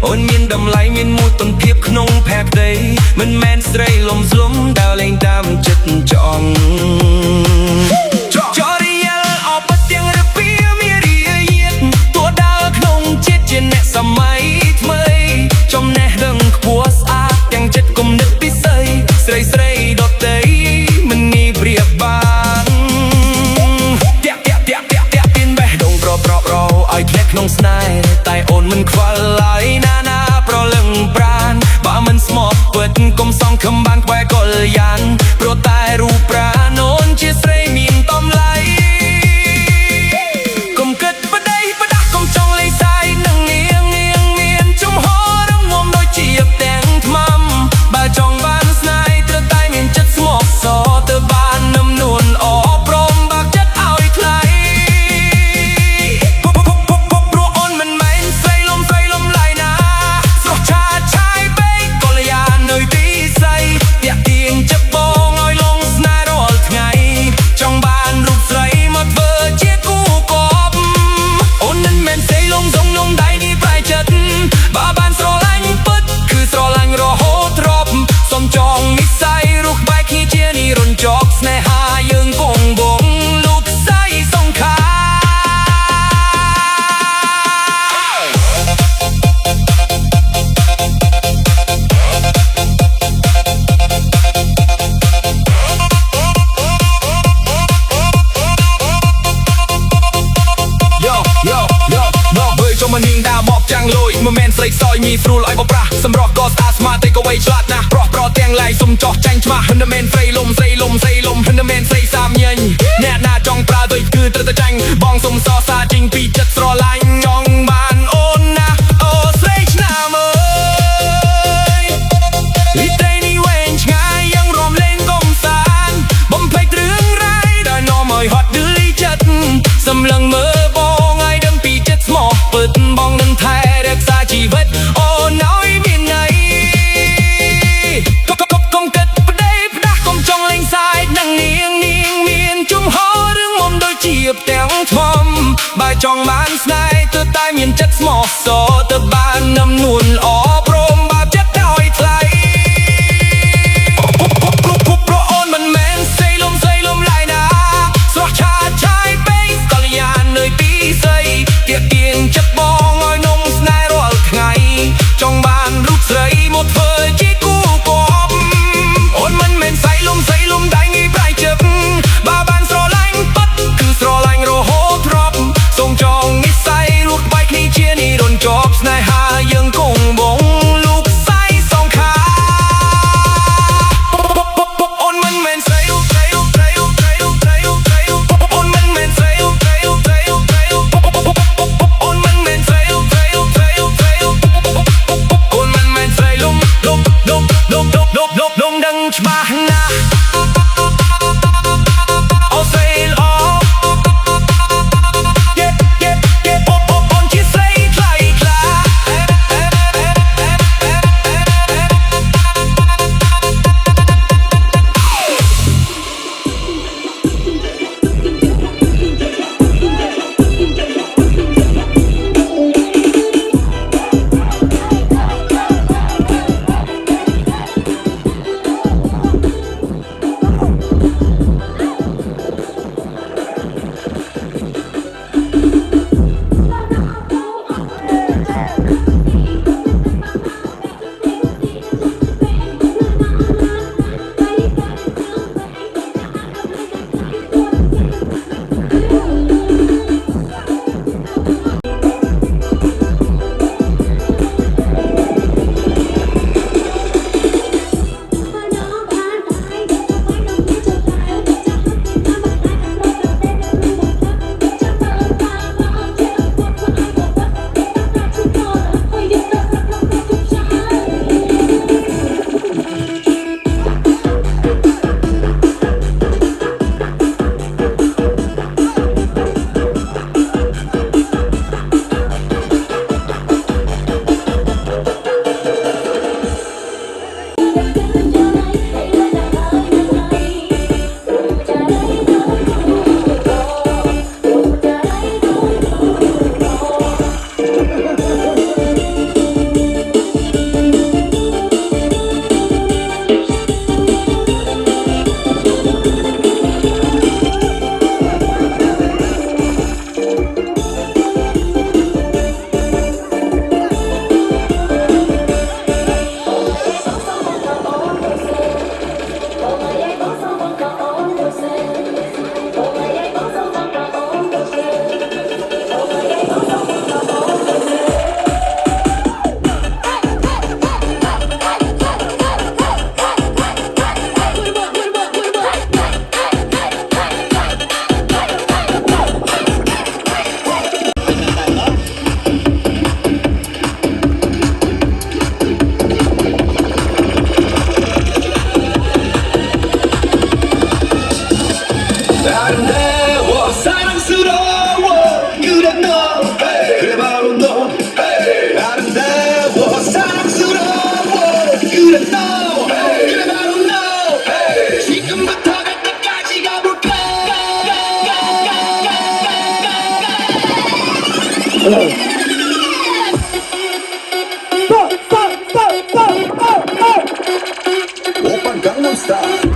អូនមានតម្លៃមានមួយទន់ភាពក្នុងផែក្តីមិនមែនស្រីលំស្លុំដែលលេងតាមចិត្តចង់ចរិយាអបទាំងរពីមានរាយាទតួដើរក្នុងចិត្តជាអ្នកសម័យថ្មីចំណេះដឹងខ្ពស់ស្អាតទាំងចិត្តគំនិតពិសេសស្រីស្រីដតីមិនងាយប្រៀបបានតាក់ទៀនបេះដូងប្រឲ្យធ្លាក់ក្នុងស្នេហ៍តែអូនមិនខ្វល់ឡើយណាប្រលឹងប្រានបើមិនស្មោះពិតកុំសងខំបានក្បែរកលយានព្រោះតែរូបប្រាណអូនជាស្រីមានតម្លៃកុំគិតបដិបដាស់កុំចង់លេងសាយនឹងងៀងមានជំហររងងំដូចជាផ្ទាំងថ្មបើចង់បានស្នេហ៍ត្រូវតែមានចិត្តស្មោះសរទៅបាននឹមនួនអព្រមបើកចិត្តឲ្យថ្លៃព្រោះអូនមិនមែនស្រីលំឡាយណាស្រស់ឆាតឆាយពេកកលយាននៅទីស្រីតាក់ទាញចិត្តបងឲ្យលងស្នេហ៍រាល់ថ្ងៃចង់បានរូបស្រីមកធ្វើជាគូកបអូនមិនមែនស្រីលំសងលំដៃនេះប្រែចិត្តបើបានស្រឡាញ់ពិតគឺស្រឡាញ់រហូតទ្រពសុំចងនិស្ស័យរស់បែកគ្នាជានិរន្តរ៍ជាប់ស្នេហាយើងគង់បងលោកស្អីសងខាមកនាងដើរមកចាំងលុយមិនមែនស្រីខ្សោយងាយស្រួលឲ្យបប្រាស់សម្រស់ក៏ស្អាតស្មាតតែក៏វៃឆ្លាតណាស់ប្រទាំងឡាយសុំចោះចាញ់ឆ្មាស់មិនមែនស្រីលំមិនមែនស្រីសាមញញអ្នកណាចង់ប្រើទៅគឺត្រូវតែចាញ់បងសុំសរសាជីងពីចិត្តស្រឡាញ់ចង់បានអូនណាអូស្រីឆ្នាមអើយលីត្រីនេះវែងឆ្ងាយយ៉ាងរំលែងកំសាន្តបំភ្លេចរឿងរ៉ាយដែលនាំឲ្យហត់ឌឺលីចិត្តសម្លឹងមើលបងឲ្យដឹងពីចិត្តស្មោះពិតបងនឹងថែរក្សាជីវិតអូនឲ្យមានន័យកុំគិតបដិបដាស់កុំចង់លេងសាយនឹងនាងមានជំហររឿងមុំដូចជាផ្ទាំងថ្មបើចង់បានស្នេហ៍ទៅតែមានចិត្តស្មោះសរទៅបាននឹមនួនល្អព្រមបើចិត្តឲ្យថ្លៃព្រោះអូនមិនមែនស្រីលំឡាយណាស្រស់ឆាតឆាយពេកកលយាននៅពីស្រីទាក់ទាញចិត្តបងឲ្យនំស្នេហ៍រាល់ថ្ងៃចង់បានរូបស្រីមកធ្វើជាគូកបអូនមិនមែនស្រីលំដៃងាយប្រៃចិត្តបើបានស្រឡាញ់ពិតគឺស្រឡាញ់រហូតទ្រពសូមចងនិស្ស័យរស់បែកគ្នាជានិរន្តរ៍ជាប់ Open Gangnam Style.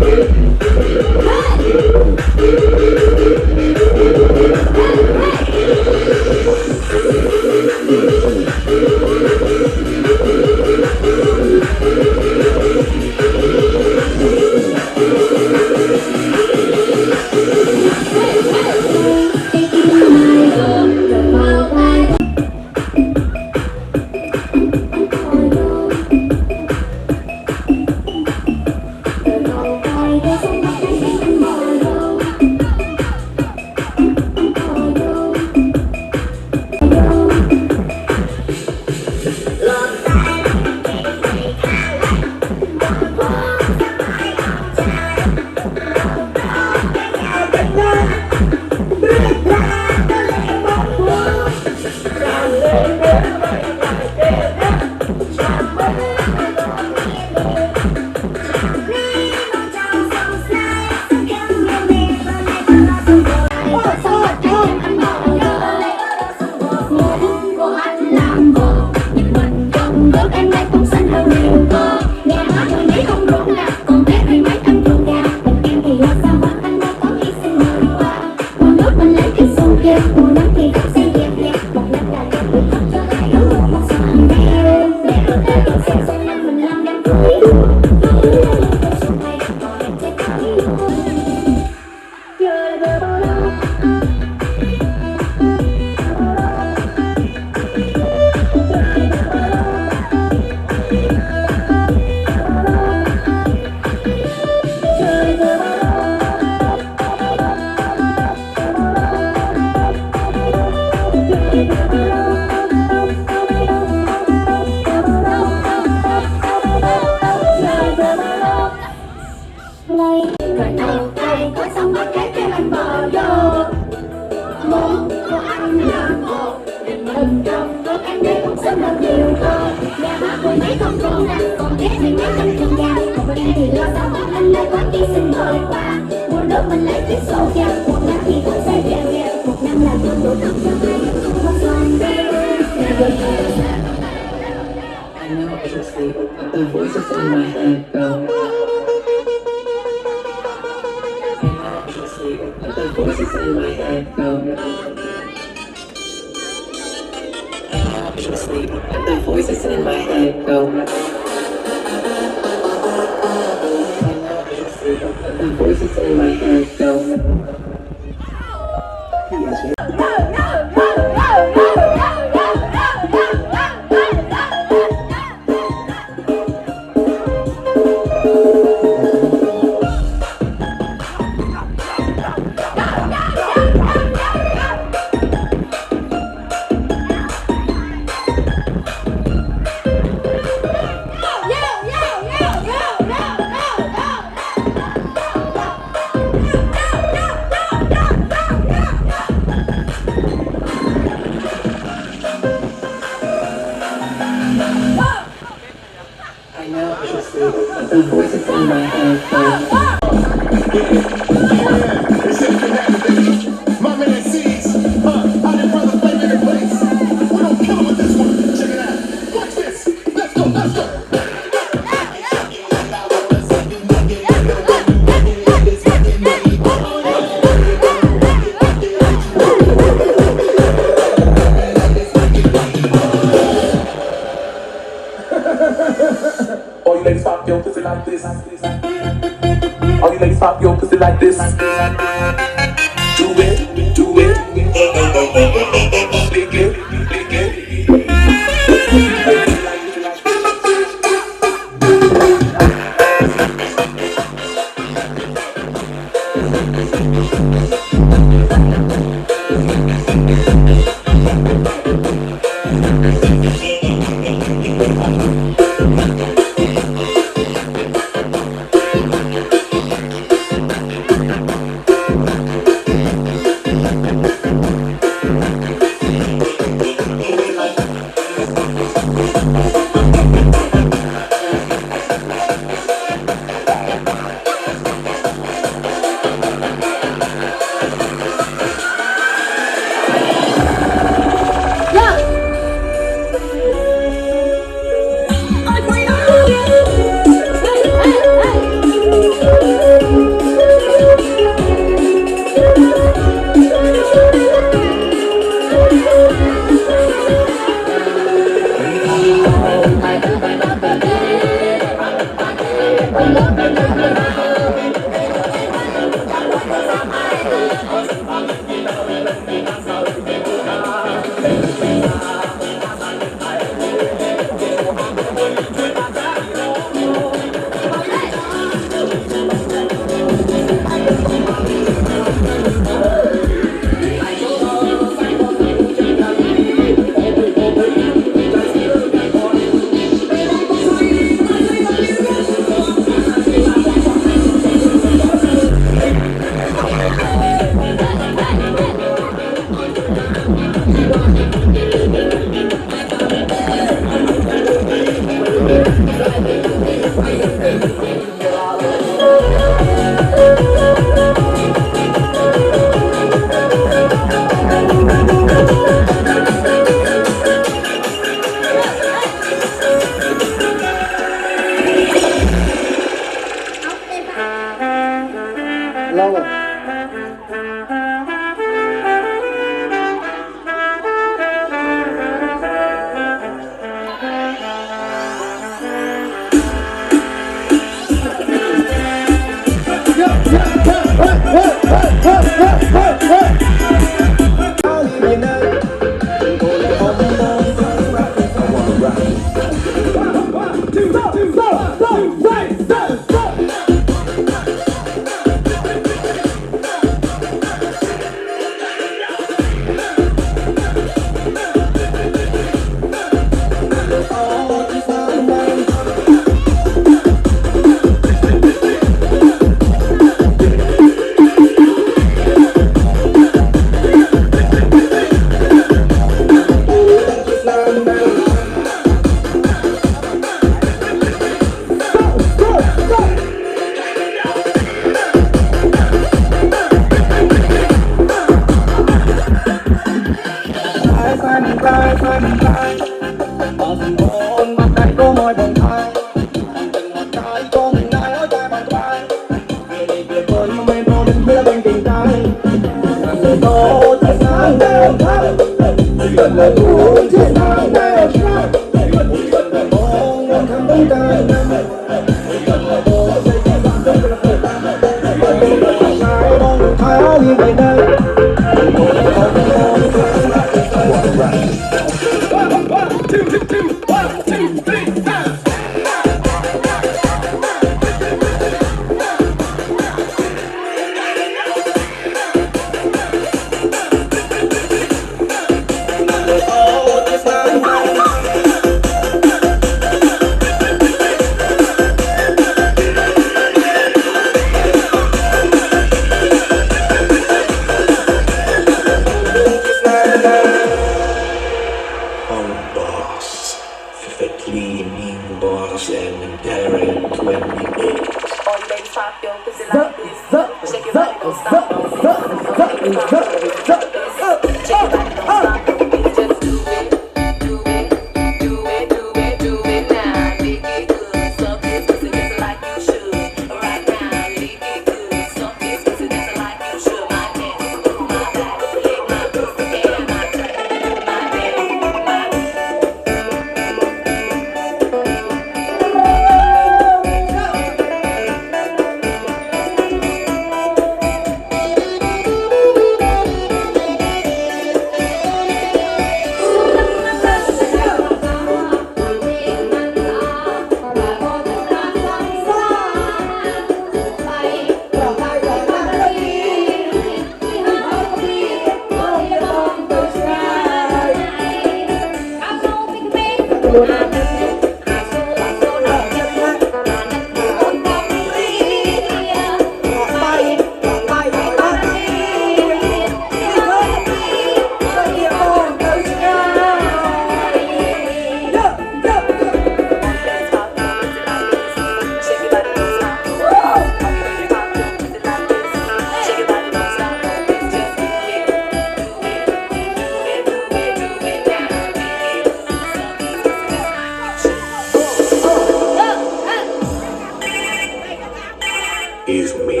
is me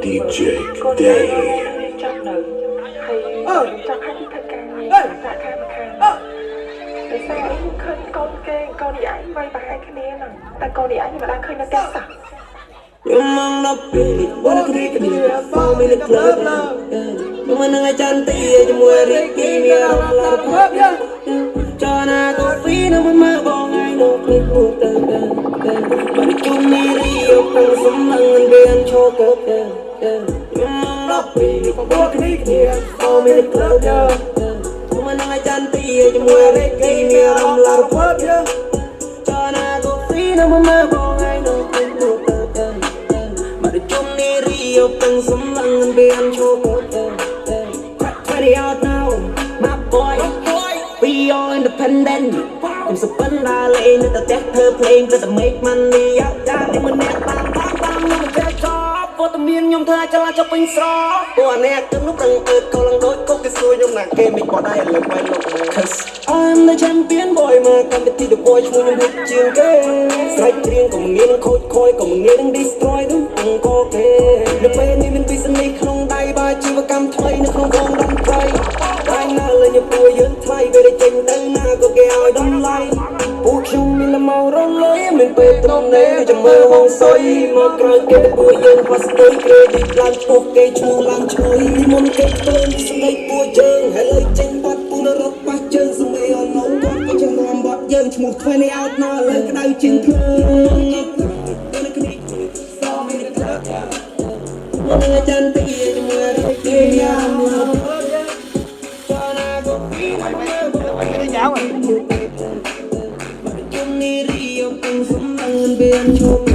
DJ Day ចង់ឲ្យធ្វើការងារសាខាម្ខាងដោយសារអីឃើញកូនគេកូនយាយវាយប្រហែលគ្នាហ្នឹង แต่កូននេះអញមិនបានឃើញនៅផ្ទះសោះ ខ្ញុំមកដល់ពេលបនគ្រីគ្នាបងមានក្លើបខ្ញុំនឹងអាចារ្យទីជាមួយរីគីមានរំលាភពចណាកូហ្វីនៅមកបងឯងនៅភ្លេចពុកទៅបានជុំនេះរីយកទៅសំឡឹងមានឈោកើខ្ញុំមកដល់ពេលបនគ្រីគ្នាបងមានក្លើបខ្ញុំនឹងអាចារ្យទីជាមួយរីគីមានរំលាភពចណាកូហ្វីនៅមកបងឯងនៅភ្លេចពុកយកទាំងសំឡឹងមានឈោកទៅ Cut it out now my boy we are independent ខ្ញុំសុបិនដើរលេងនៅតែផ្ទះធ្វើភ្លេងទៅតែ make money យ៉ាយ៉ានេះមិនអ្នកតាមខ្ញុំមិនចេះចប់ព្រោះតែមានខ្ញុំធ្វើឲ្យចលាចុះពេញស្រព្រោះអាអ្នកគឹមនោះប្រឹងអើតកូនឡើងដូចគុកគេសួរខ្ញុំណាគេមិនបត់ដែរលើបែរលោក Cause I'm the champion boy មកកាន់តែទី the boy ឈ្មោះខ្ញុំហិតជាងគេស្រែកច្រៀងក៏មិនងាយខូចខ້ອຍក៏មិនងាយនឹង destroy នឹងអង្គគេនៅពេលនេះមាន business ក្នុងដៃបើជីវកម្មថ្មីនៅក្នុងវងដំត្រី តែណាលើញពួរយើងថ្លៃពេលចេញទៅណាក៏គេឲ្យតម្លៃពួកខ្ញុំមានលំអរលុយមានពេលត្រង់នេះចាំមើលវងសុយមកក្រោយគេពួកយើងផ្លាស្ទ័យក្រេឌីតឡើងឈ្មោះគេឈ្មោះឡើងឈ្ងុយមុនគេធ្វើស្ដីពួកយើងហើយលើចេញបាត់ពូនរត់ប៉ះជើងស្មេអនងគាត់ក៏ចាំនាំបាត់យើងឈ្មោះធ្វើនេះអត់ណលើក្តៅជាងភ្លើងនឹងអាចារ្យទីជាមួយគេយ៉ាងចណាក៏ពីមិនយ៉ាងជុំនេះរីយកទាំងសំឡឹងមានឈោក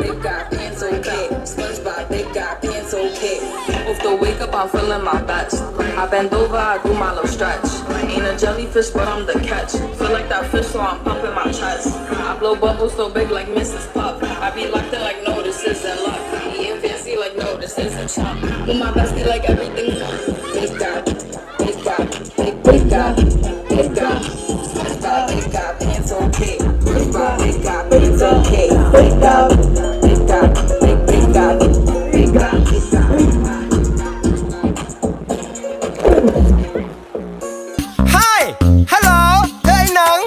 they got pants okay. SpongeBob, they got pants okay. Off the wake up, I'm feeling my best. I bend over, I do my little stretch. Ain't a jellyfish, but I'm the catch. Feel like that fish, so I'm pumping my chest. I blow bubbles so big like Mrs. Puff. I be locked in like no, this isn't luck. Eating fancy like no, this isn't chop. With my bestie like everything fun. They got SpongeBob, they got pants okay. SpongeBob, they got pants okay. They got. Hi Hello เฮ้ยน้อง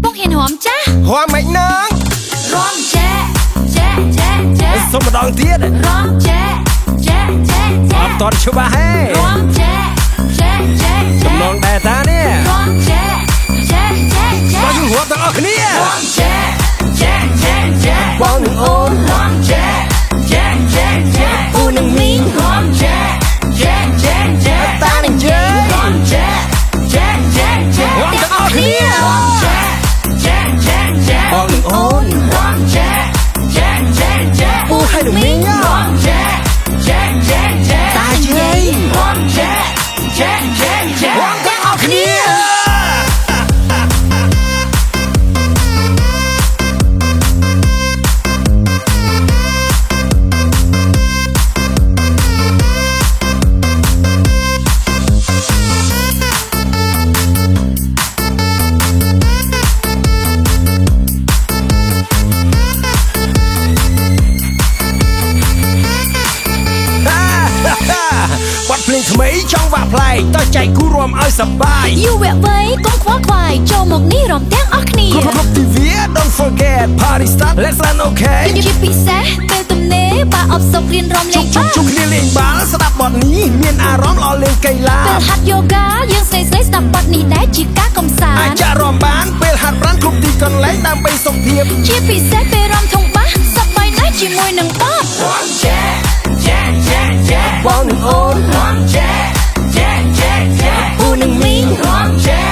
พวกเห็นหอมจ้า หัวไหมน้อง ร้องแจ๊ะแจ๊ะแจ๊ะแจ๊ะ สมดองเทียด ร้องแจ๊ะแจ๊ะแจ๊ะแจ๊ะ ตอนชุบะให้ ร้องแจ๊ะแจ๊ะแจ๊ะแจ๊ะ น้องแต่ตาเนี่ย ร้องแจ๊ะแจ๊ะแจ๊ะแจ๊ะ มาอยู่หัวต้องออกเนี่ย ร้องแจ๊ะแจ๊ะแจ๊ะแจ๊ะ บ้องหนึ่งโอน ร้องแจ๊ะแจ๊ะแจ๊ะแจ๊ะปูหนึ่งมิงร้องแจ๊ะแจ๊ะแจ๊ะแจ๊ะ ตาหนึ่งเจ ร้องแจ๊ะแจ๊ะแจ๊ะแจ๊ะ ร้องต้องออกเนี่ย ร้องแจ๊ะแจ๊ะแจ๊ะแจ๊ะ บ้องหนึ่งโอน ร้องแจ๊ะแจ๊ะแจ๊ะแจ๊ะ ปูให้หนึ่งมิง ร้องแจ๊ะแจ๊ะแจ๊ะแจ๊ะ ตาเย้ย ร้องแจ๊ะแจ๊ะแจ๊ะแจ๊ะ ร้องต้องออกเนี่ย วัดเพลงថ្មីចង់វាក់ផ្លែកតើចែកគូរួមឲ្យសប្បាយ យូរវគ្គវ័យកុំខ្វល់ខ្វាយចូលមកនេះរំទាំងអស់គ្នា គ្រប់ទិវា Don't forget Party start Let's run okay ជាពិសេសពេលទំនេរបើអបសុករៀនរំលេងបាល់ ជុំគ្នាលេងបាល់ស្ដាប់បទនេះមានអារម្មណ៍ល្អលេងកីឡា ពេលហាត់យូហ្គាយើងស្រីស្ដាប់បទនេះដែរជាការកំសា អាច ន្ត ចាក់រាំបានពេលហាត់ប្រាណគ្រប់ទីកន្លែងដើម្បីសុខភាព ជាពិសេសពេលរំធុងបាសសប្បាយណាស់ជាមួយនឹងបទរំចែចែចែចែ បងនឹងអូន រំចែចែចែចែពូនឹងមីងរំចែ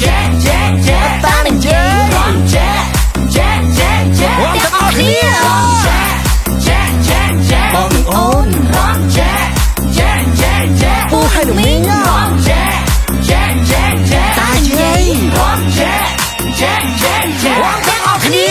ចែចែចែ តានឹងជើ រំចែចែចែចែ រំទាំងអស់គ្នា រំចែចែចែចែ បងនឹងអូន រំចែចែចែចែ ពូឲ្យនឹងមីង រំចែចែចែចែ តាយាយ រំចែចែចែចែ រំទាំងអស់គ្នា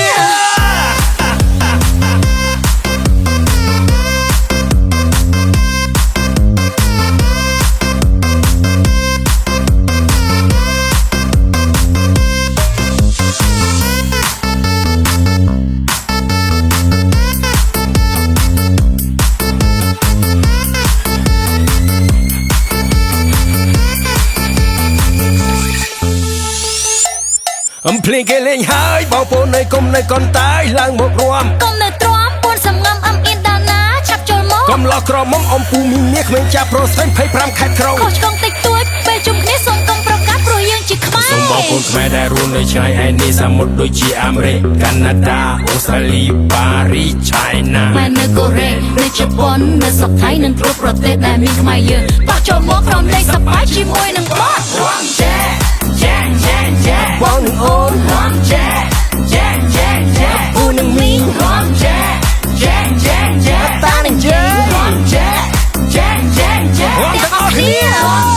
ភ្លេងគេលេងហើយបងប្អូននៅគុំនៅកូនតាយឡើងមករួម កុំនៅទ្រាំពួនសំងំអំអៀនដល់ណាឆាប់ចូលមក កុំលោះក្រមុំអំពូមីមាក្មេងចាប់ប្រុសស្រី25ខែក្រុង ខុសឆ្គងតិចតួចពេលជុំគ្នាសូមកុំប្រកាសព្រោះយើងជាខ្មែរ សូមបងប្អូនខ្មែរដែលរស់នៅឆ្ងាយឯនេះសមុទ្រដូចជាអាមេរិកកាណាដាអូស្ត្រាលីប៉ារីសឆៃណា ខ្មែរនៅកូរ៉េនៅជប៉ុននៅស្រុកថៃនិងគ្រប់ប្រទេសដែលមានខ្មែរយើងបោះចូលមកក្រុមលេងសប្បាយជាមួយនឹងបទរំចែចែចែចែ បងនឹងអូន រំចែចែចែចែ ពូនឹងមីង រំចែចែចែចែ តានឹងជើ រំចែចែចែចែ រំទាំងអស់គ្នា រំ